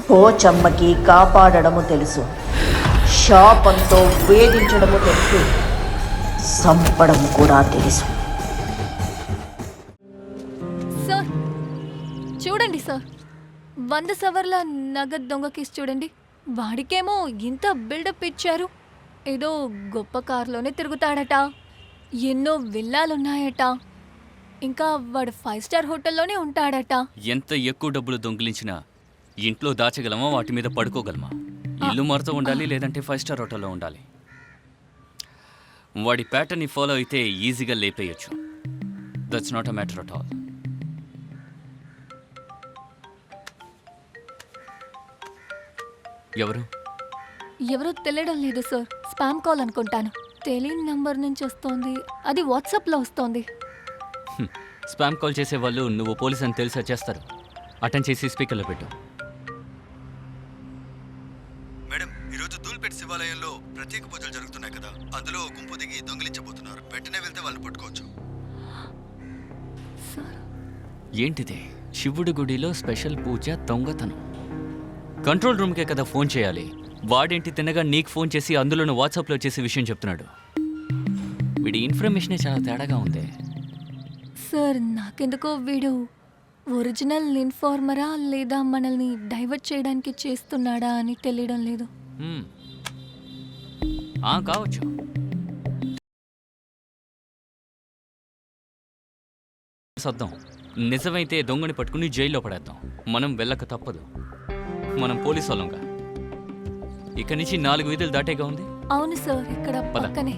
పోచమ్మకి కాపాడడము తెలుసు, శాపంతో వేధించడము తెలుసు, సంపడం కూడా తెలుసు. సార్ చూడండి సార్, 100 సవర్ల నగదు దొంగ కేసు చూడండి. వాడికేమో ఇంత బిల్డప్ ఇచ్చారు. ఏదో గొప్ప కారులోనే తిరుగుతాడట, ఎన్నో విల్లాలున్నాయట, ఇంకా వాడు 5 స్టార్ హోటల్లోనే ఉంటాడట. ఎంత ఎక్కువ డబ్బులు దొంగిలించినా ఇంట్లో దాచగలమా, వాటి మీద పడుకోగలమా? ఇల్లు మారుతూ ఉండాలి, లేదంటే 5 స్టార్ హోటల్లో ఉండాలి. వాడి ప్యాటర్న్ని ఫాలో అయితే ఈజీగా లేపేయచ్చు. That's not a matter at all. ఎవరో తెలియడం లేదు సార్. స్పామ్ కాల్ అనుకుంటాను. తెలియని నంబర్ నుంచి వస్తోంది. అది వాట్సాప్లో వస్తోంది. స్పామ్ కాల్ చేసే వాళ్ళు నువ్వు పోలీస్ అని తెలిసి వచ్చేస్తారు. అటెండ్ చేసి స్పీకర్లో పెట్టు. మేడం, ఈరోజు దూల్పేట శివాలయంలో ప్రత్యేక పూజలు జరుగుతున్నాయి కదా, అందులో గుంపు దిగి దొంగిలించబోతున్నారు. వెంటనే వెళ్తే వాళ్ళు పట్టుకోవచ్చు. ఏంటిది? శివుడి గుడిలో స్పెషల్ పూజ, దొంగతనం. కంట్రోల్ రూమ్కే కదా ఫోన్ చేయాలి. వాడేంటి తినగా నీకు ఫోన్ చేసి అందులోనూ వాట్సాప్లో చేసే విషయం చెప్తున్నాడు. వీడి ఇన్ఫర్మేషనే చాలా తేడాగా ఉంది. సార్ నాకెందుకో వీడు ఒరిజినల్ ఇన్ఫార్మరా లేదా మనల్ని డైవర్ట్ చేయడానికి చేస్తున్నాడా అని తెలియడం లేదు. కావచ్చు. సద్దాం. నిజమైతే దొంగని పట్టుకుని జైల్లో పడేద్దాం. మనం వెళ్ళక తప్పదు. మనం పోలీసు వాళ్ళంగా. ఇక్కడి నుంచి 4 వీధులు దాటేగా ఉంది. అవును సార్, ఇక్కడ పక్కనే.